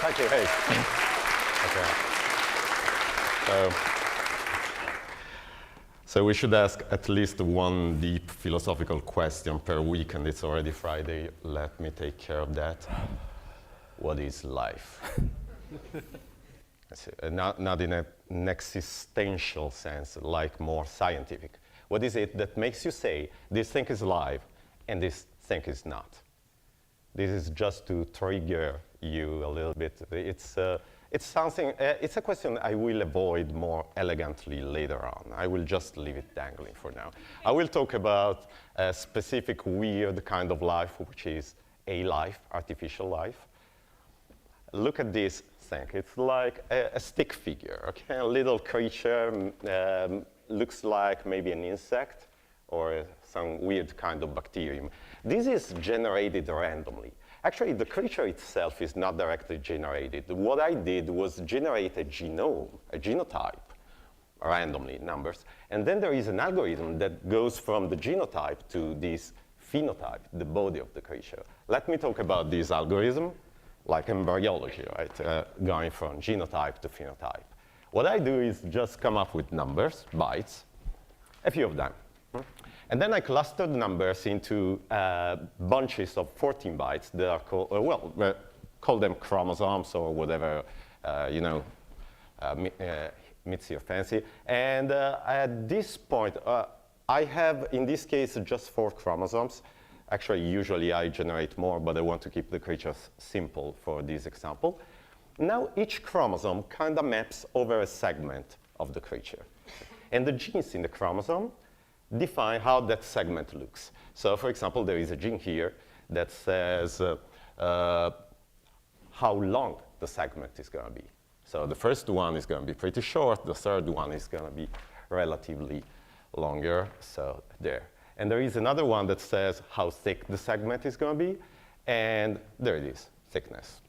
Thank you. Hey. Okay. So we should ask at least one deep philosophical question per week, and it's already Friday. Let me take care of that. What is life? Not in an existential sense, like more scientific. What is it that makes you say, this thing is alive, and this thing is not? This is just to trigger you a little bit. It's something, it's a question I will avoid more elegantly later on. I will just leave it dangling for now. I will talk about a specific weird kind of life, which is a life, artificial life. Look at this thing. It's like a stick figure, okay? A little creature, looks like maybe an insect or some weird kind of bacterium. This is generated randomly. Actually, the creature itself is not directly generated. What I did was generate a genome, a genotype, randomly, numbers. And then there is an algorithm that goes from the genotype to this phenotype, the body of the creature. Let me talk about this algorithm, like embryology, right? Going from genotype to phenotype. What I do is just come up with numbers, bytes, a few of them. And then I clustered numbers into bunches of 14 bytes that are called, call them chromosomes or whatever, meets your fancy. And at this point, I have, in this case, just 4 chromosomes. Actually, usually I generate more, but I want to keep the creatures simple for this example. Now, each chromosome kind of maps over a segment of the creature. And the genes in the chromosome define how that segment looks. So, for example, there is a gene here that says how long the segment is going to be. So the first one is going to be pretty short. The third one is going to be relatively longer. So there. And there is another one that says how thick the segment is going to be. And there it is, thickness.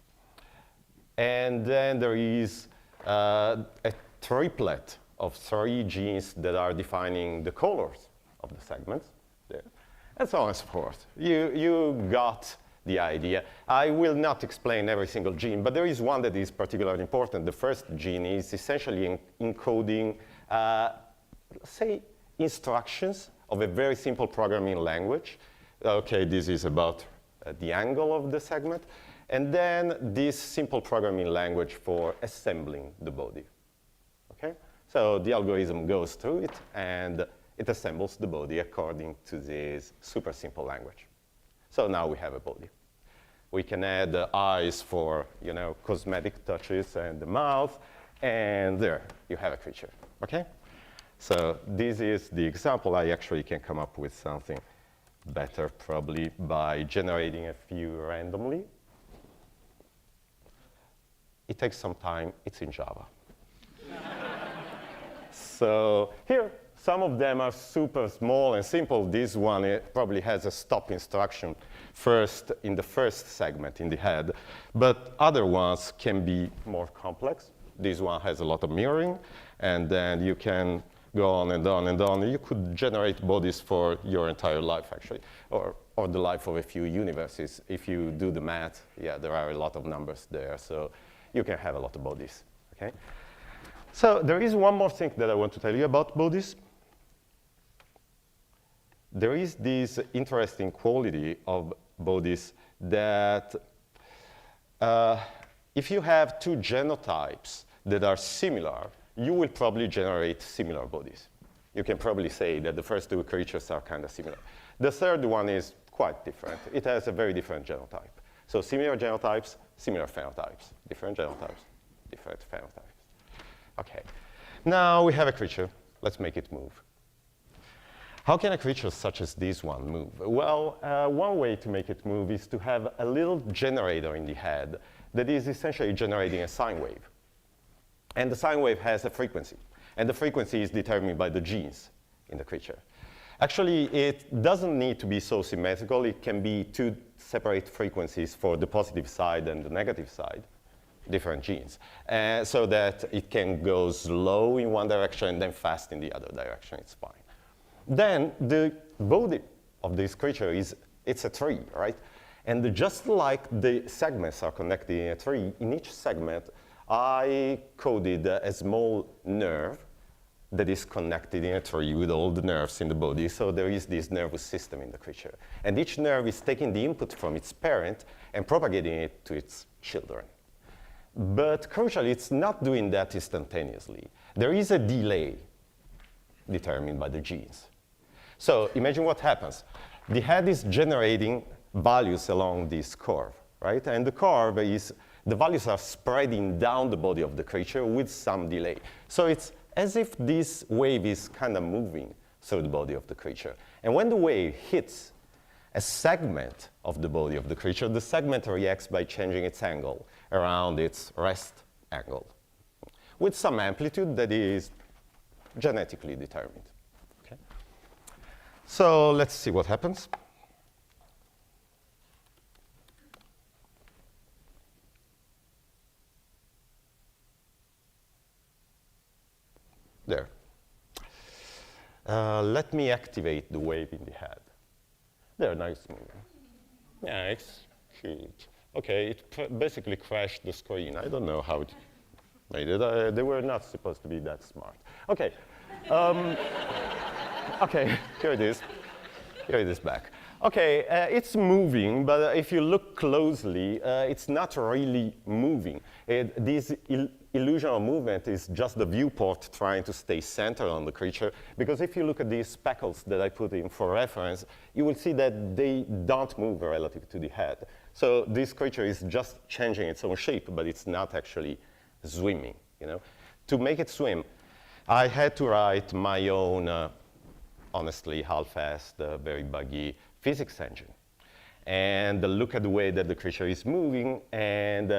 And then there is a triplet of 3 genes that are defining the colors of the segments, there, and so on and so forth. You got the idea. I will not explain every single gene, but there is one that is particularly important. The first gene is essentially encoding, say, instructions of a very simple programming language. Okay, this is about the angle of the segment. And then this simple programming language for assembling the body, okay? So the algorithm goes through it, and it assembles the body according to this super simple language. So now we have a body. We can add the eyes for, cosmetic touches and the mouth, and there, you have a creature, okay? So this is the example. I actually can come up with something better probably by generating a few randomly. It takes some time. It's in Java. So here, some of them are super small and simple. This one, it probably has a stop instruction first in the first segment in the head. But other ones can be more complex. This one has a lot of mirroring. And then you can go on and on and on. You could generate bodies for your entire life, actually, or the life of a few universes. If you do the math, yeah, there are a lot of numbers there. So you can have a lot of bodies, okay? So there is one more thing that I want to tell you about bodies. There is this interesting quality of bodies that if you have 2 genotypes that are similar, you will probably generate similar bodies. You can probably say that the first 2 creatures are kind of similar. The third one is quite different. It has a very different genotype. So similar genotypes, similar phenotypes. Different genotypes, different phenotypes. Okay, now we have a creature. Let's make it move. How can a creature such as this one move? Well, one way to make it move is to have a little generator in the head that is essentially generating a sine wave. And the sine wave has a frequency. And the frequency is determined by the genes in the creature. Actually, it doesn't need to be so symmetrical. It can be 2 separate frequencies for the positive side and the negative side, different genes, so that it can go slow in one direction and then fast in the other direction. It's fine. Then the body of this creature it's a tree, right? And just like the segments are connected in a tree, in each segment, I coded a small nerve that is connected in a tree with all the nerves in the body. So there is this nervous system in the creature. And each nerve is taking the input from its parent and propagating it to its children. But crucially, it's not doing that instantaneously. There is a delay determined by the genes. So imagine what happens. The head is generating values along this curve, right? And the curve is, the values are spreading down the body of the creature with some delay. So it's as if this wave is kind of moving through the body of the creature. And when the wave hits a segment of the body of the creature, the segment reacts by changing its angle around its rest angle with some amplitude that is genetically determined. Okay? So let's see what happens. There. Let me activate the wave in the head. There, nice moving. Yeah, it's huge. Okay, it basically crashed the screen. I don't know how it made it. They were not supposed to be that smart. Okay. Okay, here it is. Here it is back. Okay, it's moving, but if you look closely, it's not really moving. This illusion of movement is just the viewport trying to stay centered on the creature, because if you look at these speckles that I put in for reference, you will see that they don't move relative to the head. So this creature is just changing its own shape, but it's not actually swimming. You know? To make it swim, I had to write my own, honestly, half-assed, very buggy physics engine, and look at the way that the creature is moving and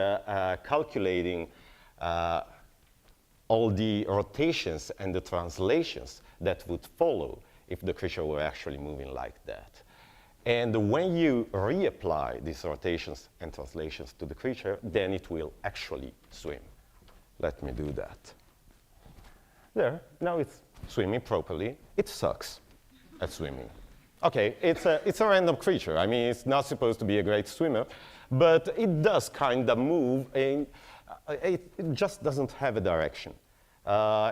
calculating all the rotations and the translations that would follow if the creature were actually moving like that. And when you reapply these rotations and translations to the creature, then it will actually swim. Let me do that. There, now it's swimming properly. It sucks at swimming. Okay, it's a random creature. I mean, it's not supposed to be a great swimmer, but it does kind of move, and it just doesn't have a direction.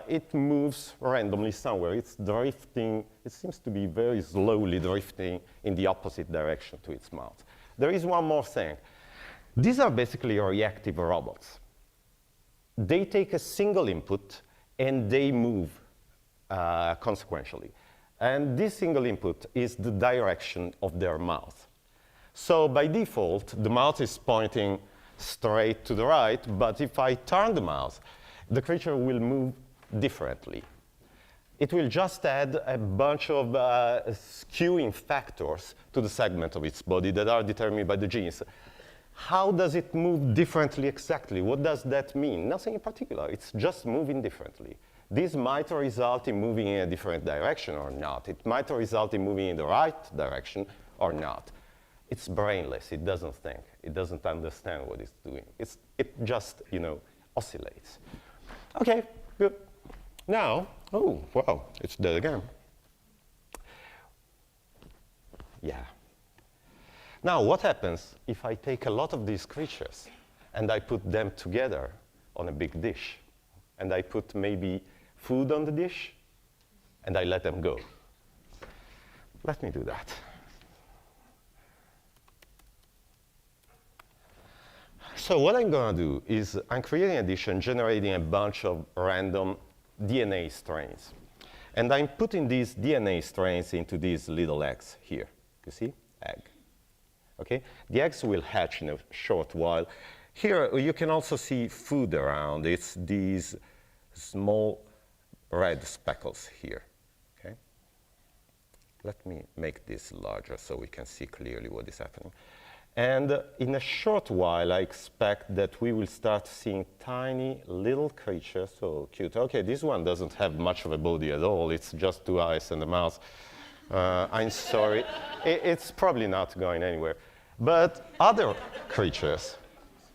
It moves randomly somewhere. It's drifting. It seems to be very slowly drifting in the opposite direction to its mouth. There is one more thing. These are basically reactive robots. They take a single input, and they move consequentially. And this single input is the direction of their mouth. So by default, the mouth is pointing straight to the right, but if I turn the mouth, the creature will move differently. It will just add a bunch of skewing factors to the segment of its body that are determined by the genes. How does it move differently exactly? What does that mean? Nothing in particular. It's just moving differently. This might result in moving in a different direction or not. It might result in moving in the right direction or not. It's brainless. It doesn't think. It doesn't understand what it's doing. It just, oscillates. Okay, good. Now, oh, wow, it's dead again. Yeah. Now, what happens if I take a lot of these creatures and I put them together on a big dish, and I put maybe food on the dish, and I let them go? Let me do that. So what I'm going to do is I'm creating a dish and generating a bunch of random DNA strains. And I'm putting these DNA strains into these little eggs here. You see? Egg. Okay? The eggs will hatch in a short while. Here you can also see food around. It's these small red speckles here. Okay? Let me make this larger so we can see clearly what is happening. And in a short while, I expect that we will start seeing tiny little creatures. So cute. Okay, this one doesn't have much of a body at all. It's just 2 eyes and a mouth. I'm sorry. It's probably not going anywhere. But other creatures,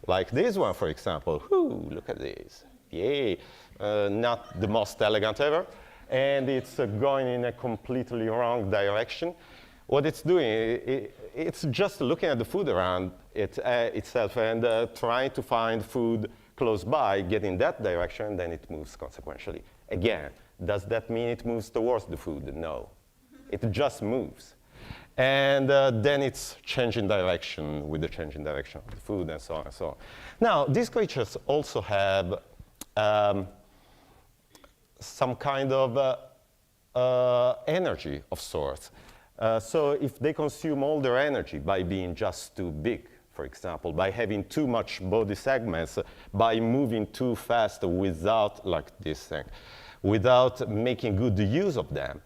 like this one, for example, look at this. Yay. Not the most elegant ever. And it's going in a completely wrong direction. What it's doing, it's just looking at the food around itself and trying to find food close by, get in that direction, then it moves consequentially. Again, does that mean it moves towards the food? No. It just moves. And then it's changing direction with the changing direction of the food and so on and so on. Now, these creatures also have some kind of energy of sorts. So if they consume all their energy by being just too big, for example, by having too much body segments, by moving too fast without, like this thing, without making good use of them,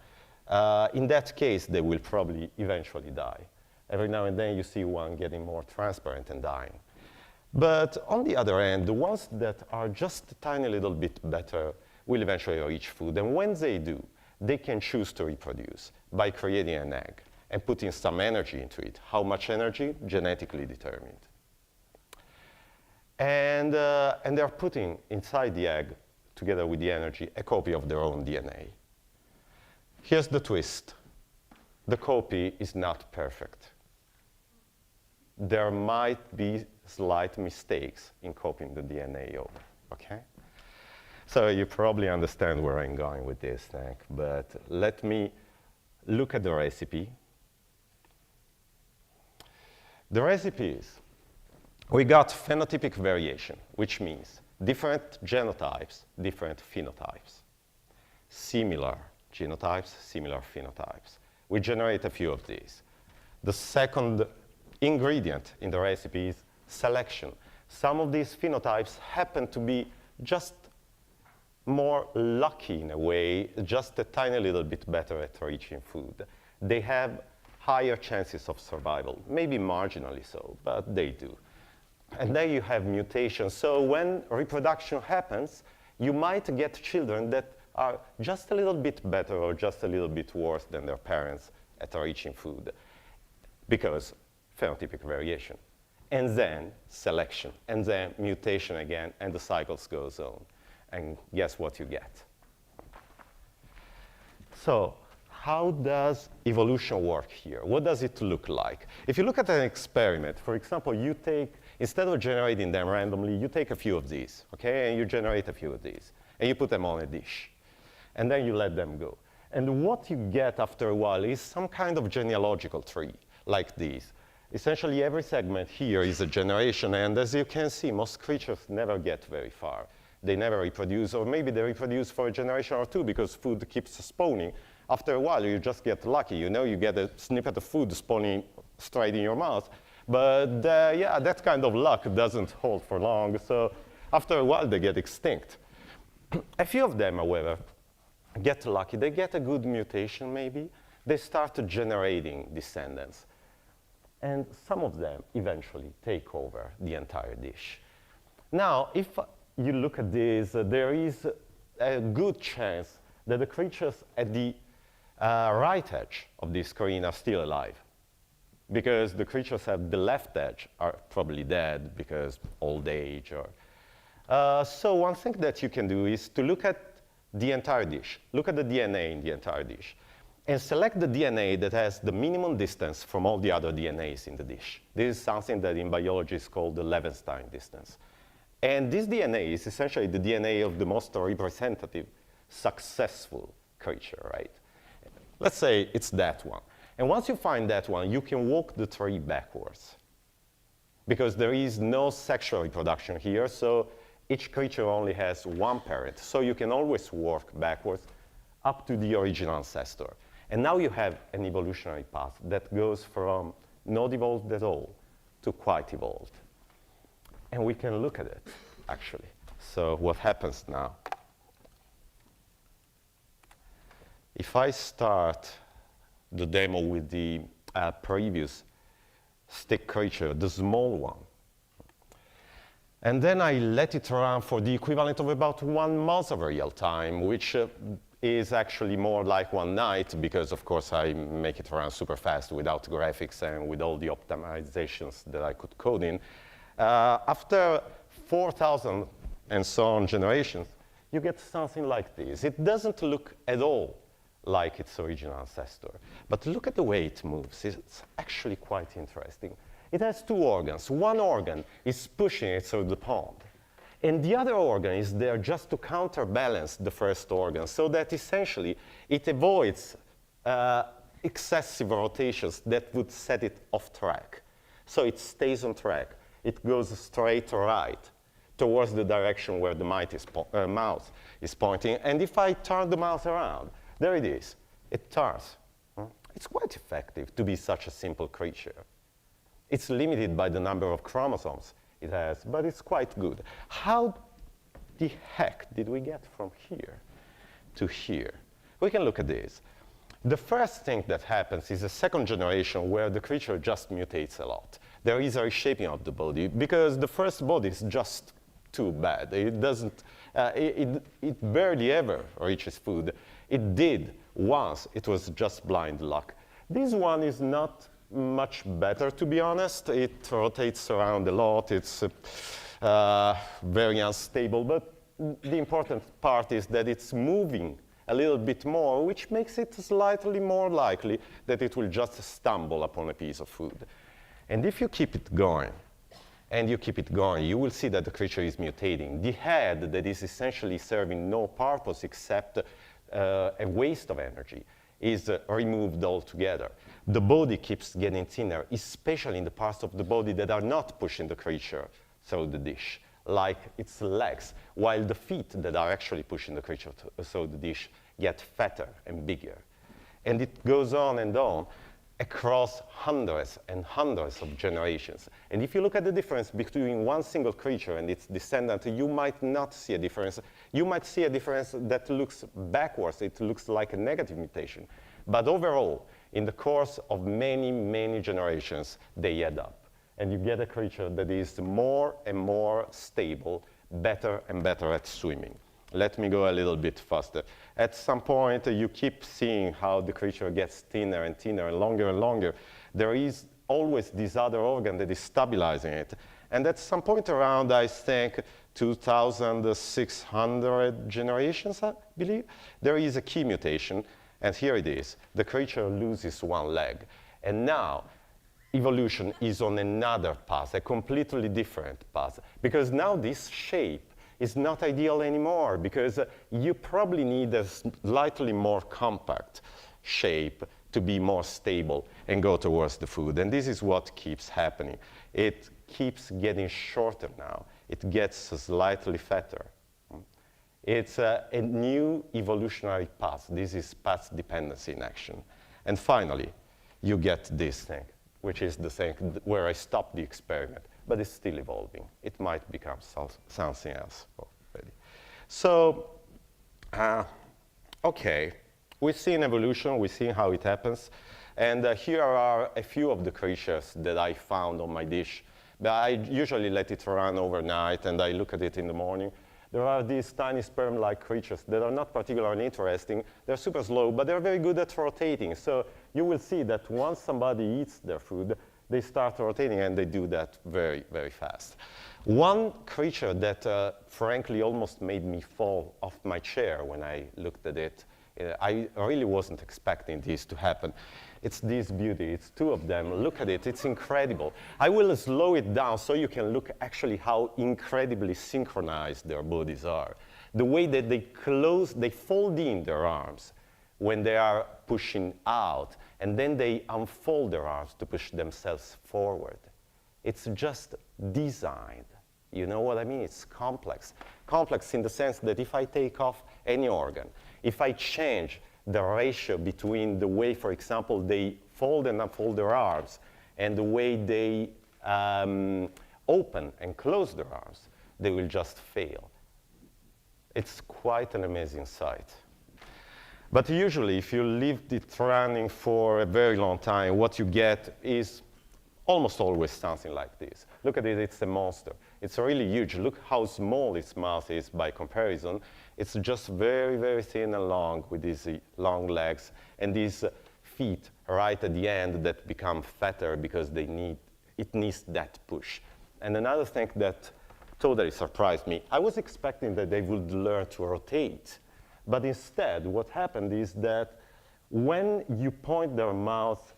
in that case, they will probably eventually die. Every now and then you see one getting more transparent and dying. But on the other hand, the ones that are just a tiny little bit better will eventually reach food. And when they do, they can choose to reproduce by creating an egg and putting some energy into it. How much energy? Genetically determined. And they're putting inside the egg, together with the energy, a copy of their own DNA. Here's the twist. The copy is not perfect. There might be slight mistakes in copying the DNA over, okay? So you probably understand where I'm going with this thing, but let me look at the recipe. The recipe is, we got phenotypic variation, which means different genotypes, different phenotypes. Similar genotypes, similar phenotypes. We generate a few of these. The second ingredient in the recipe is selection. Some of these phenotypes happen to be just more lucky in a way, just a tiny little bit better at reaching food. They have higher chances of survival, maybe marginally so, but they do. And then you have mutations. So when reproduction happens, you might get children that are just a little bit better or just a little bit worse than their parents at reaching food, because phenotypic variation. And then selection, and then mutation again, and the cycles goes on. And guess what you get? So how does evolution work here? What does it look like? If you look at an experiment, for example, you take, instead of generating them randomly, you take a few of these, okay? And you generate a few of these. And you put them on a dish. And then you let them go. And what you get after a while is some kind of genealogical tree, like this. Essentially, every segment here is a generation. And as you can see, most creatures never get very far. They never reproduce, or maybe they reproduce for a generation or two because food keeps spawning. After a while, you just get lucky. You know, you get a snippet of food spawning straight in your mouth. But yeah, that kind of luck doesn't hold for long. So after a while, they get extinct. A few of them, however, get lucky. They get a good mutation, maybe. They start generating descendants. And some of them eventually take over the entire dish. Now, if you look at this, there is a good chance that the creatures at the right edge of this screen are still alive, because the creatures at the left edge are probably dead because old age. So one thing that you can do is to look at the entire dish, look at the DNA in the entire dish, and select the DNA that has the minimum distance from all the other DNAs in the dish. This is something that in biology is called the Levenshtein distance. And this DNA is essentially the DNA of the most representative, successful creature, right? Let's say it's that one. And once you find that one, you can walk the tree backwards, because there is no sexual reproduction here, so each creature only has one parent. So you can always work backwards up to the original ancestor. And now you have an evolutionary path that goes from not evolved at all to quite evolved. And we can look at it, actually. So what happens now? If I start the demo with the previous stick creature, the small one, and then I let it run for the equivalent of about 1 month of real time, which is actually more like 1 night, because of course I make it run super fast without graphics and with all the optimizations that I could code in. After 4,000 and so on generations, you get something like this. It doesn't look at all like its original ancestor. But look at the way it moves. It's actually quite interesting. It has two organs. One organ is pushing it through the pond, and the other organ is there just to counterbalance the first organ, so that essentially it avoids excessive rotations that would set it off track. So it stays on track. It goes straight right towards the direction where the mouth is pointing. And if I turn the mouth around, there it is. It turns. It's quite effective to be such a simple creature. It's limited by the number of chromosomes it has, but it's quite good. How the heck did we get from here to here? We can look at this. The first thing that happens is a second generation where the creature just mutates a lot. There is a reshaping of the body because the first body is just too bad. It doesn't, it barely ever reaches food. It did once, it was just blind luck. This one is not much better, to be honest. It rotates around a lot. It's very unstable, but the important part is that it's moving a little bit more, which makes it slightly more likely that it will just stumble upon a piece of food. And if you keep it going, and you keep it going, you will see that the creature is mutating. The head that is essentially serving no purpose except a waste of energy is removed altogether. The body keeps getting thinner, especially in the parts of the body that are not pushing the creature through the dish, like its legs, while the feet that are actually pushing the creature through the dish get fatter and bigger. And it goes on and on across hundreds and hundreds of generations. And if you look at the difference between one single creature and its descendant, you might not see a difference. You might see a difference that looks backwards. It looks like a negative mutation. But overall, in the course of many, many generations, they add up. And you get a creature that is more and more stable, better and better at swimming. Let me go a little bit faster. At some point, you keep seeing how the creature gets thinner and thinner and longer. There is always this other organ that is stabilizing it. And at some point around, I think, 2,600 generations, I believe, there is a key mutation. And here it is. The creature loses one leg. And now, evolution is on another path, a completely different path. Because now this shape is not ideal anymore, because you probably need a slightly more compact shape to be more stable and go towards the food. And this is what keeps happening. It keeps getting shorter now. It gets slightly fatter. It's a new evolutionary path. This is path dependency in action. And finally, you get this thing, which is the thing where I stopped the experiment, but it's still evolving. It might become something else already. So, okay, we've seen evolution, we've seen how it happens, and here are a few of the creatures that I found on my dish. I usually let it run overnight, and I look at it in the morning. There are these tiny sperm-like creatures that are not particularly interesting. They're super slow, but they're very good at rotating. So you will see that once somebody eats their food, they start rotating, and they do that very, very fast. One creature that, frankly, almost made me fall off my chair when I looked at it, I really wasn't expecting this to happen. It's this beauty. It's two of them. Look at it. It's incredible. I will slow it down so you can look actually how incredibly synchronized their bodies are. The way that they fold in their arms when they are pushing out, and then they unfold their arms to push themselves forward. It's just designed. You know what I mean? It's complex. Complex in the sense that if I take off any organ, if I change the ratio between the way, for example, they fold and unfold their arms and the way they open and close their arms, they will just fail. It's quite an amazing sight. But usually, if you leave it running for a very long time, what you get is almost always something like this. Look at it, it's a monster. It's really huge. Look how small its mouth is by comparison. It's just very, very thin and long with these long legs and these feet right at the end that become fatter because it needs that push. And another thing that totally surprised me, I was expecting that they would learn to rotate. But instead, what happened is that when you point their mouth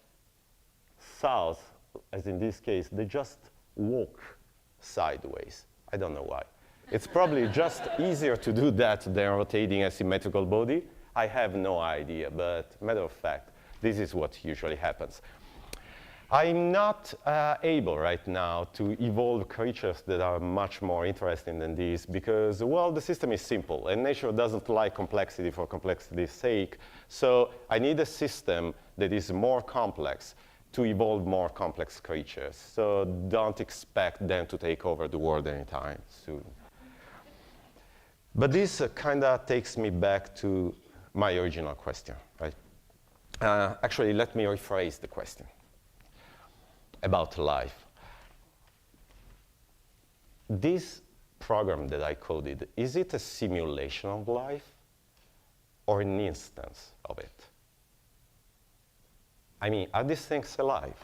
south, as in this case, they just walk sideways. I don't know why. It's probably just easier to do that than rotating a symmetrical body. I have no idea, but matter of fact, this is what usually happens. I'm not able right now to evolve creatures that are much more interesting than these because, well, the system is simple and nature doesn't like complexity for complexity's sake. So I need a system that is more complex to evolve more complex creatures. So don't expect them to take over the world anytime soon. But this kind of takes me back to my original question, right? Actually, let me rephrase the question about life. This program that I coded, is it a simulation of life or an instance of it? I mean, are these things alive?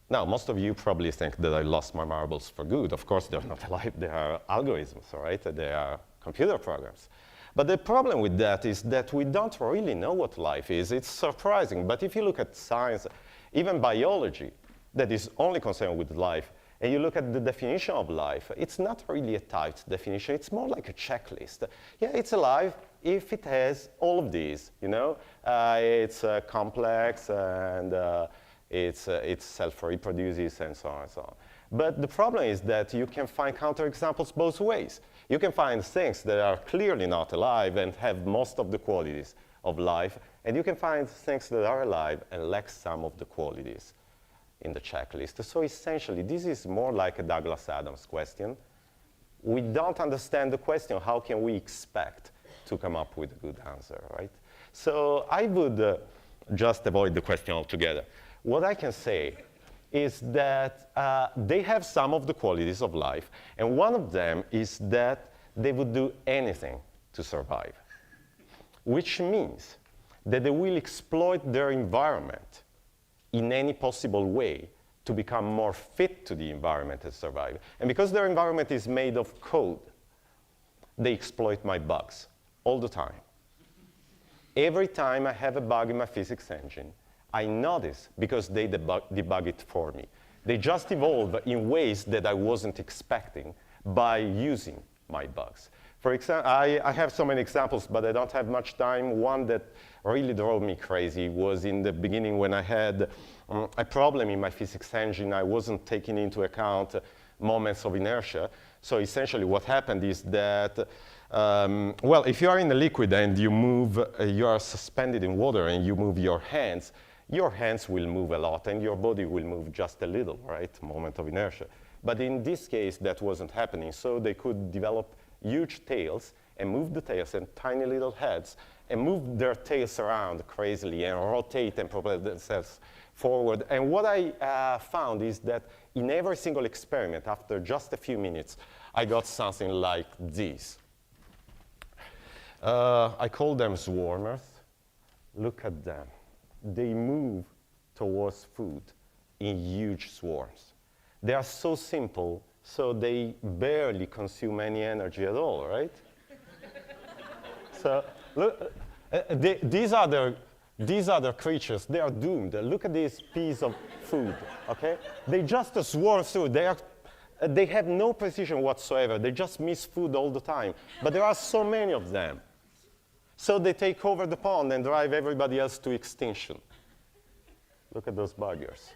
Now, most of you probably think that I lost my marbles for good. Of course, they're not alive. They are algorithms, right? They are computer programs. But the problem with that is that we don't really know what life is. It's surprising. But if you look at science, even biology, that is only concerned with life, and you look at the definition of life, it's not really a tight definition. It's more like a checklist. Yeah, it's alive if it has all of these, you know? It's complex, and it self-reproduces, and so on and so on. But the problem is that you can find counterexamples both ways. You can find things that are clearly not alive and have most of the qualities of life, and you can find things that are alive and lack some of the qualities in the checklist. So essentially, this is more like a Douglas Adams question. We don't understand the question, how can we expect to come up with a good answer, right? So I would just avoid the question altogether. What I can say is that they have some of the qualities of life, and one of them is that they would do anything to survive, which means that they will exploit their environment in any possible way to become more fit to the environment and survive. And because their environment is made of code, they exploit my bugs all the time. Every time I have a bug in my physics engine, I notice because they debug it for me. They just evolve in ways that I wasn't expecting by using my bugs. For example, I have so many examples, but I don't have much time. One that really drove me crazy was in the beginning when I had a problem in my physics engine. I wasn't taking into account moments of inertia. So essentially what happened is that, well, if you are in a liquid and you move, you are suspended in water and you move your hands will move a lot and your body will move just a little, right? Moment of inertia. But in this case, that wasn't happening. So they could develop huge tails and move the tails and tiny little heads and move their tails around crazily and rotate and propel themselves forward. And what I found is that in every single experiment, after just a few minutes, I got something like this. I call them swarmers. Look at them. They move towards food in huge swarms. They are so simple, so they barely consume any energy at all, right? So look, these other creatures, they are doomed. Look at this piece of food, okay? They just swarm through. They have no precision whatsoever. They just miss food all the time. But there are so many of them. So they take over the pond and drive everybody else to extinction. Look at those buggers.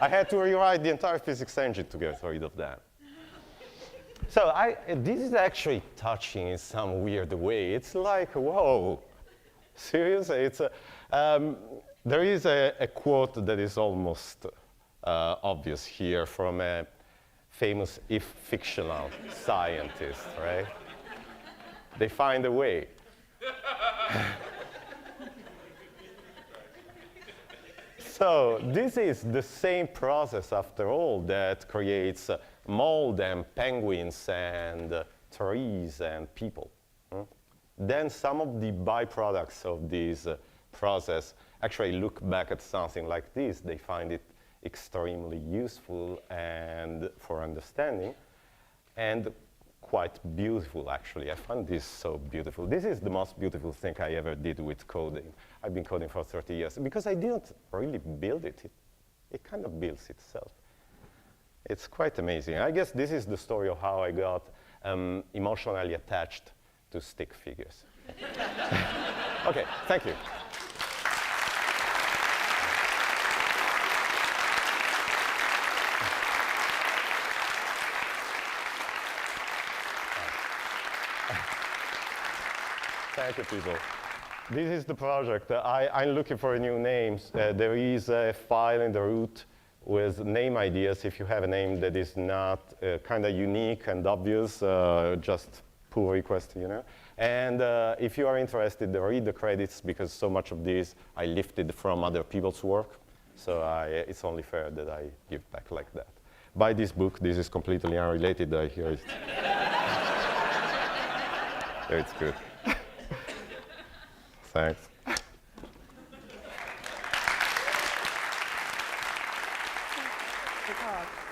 I had to rewrite the entire physics engine to get rid of them. So this is actually touching in some weird way. It's like, whoa, seriously? There is a quote that is almost obvious here from a famous, if fictional, scientist, right? They find a way. So this is the same process, after all, that creates mold and penguins and trees and people. Then some of the byproducts of this process actually look back at something like this. They find it extremely useful and for understanding. And quite beautiful, actually. I find this so beautiful. This is the most beautiful thing I ever did with coding. I've been coding for 30 years because I didn't really build it. It kind of builds itself. It's quite amazing. I guess this is the story of how I got emotionally attached to stick figures. Okay, thank you. Thank you, people. This is the project. I'm looking for new names. There is a file in the root with name ideas. If you have a name that is not kind of unique and obvious, just pull request, you know. And if you are interested, read the credits, because so much of this I lifted from other people's work. So it's only fair that I give back like that. Buy this book. This is completely unrelated. I hear it. It's good. Thanks. Good talk.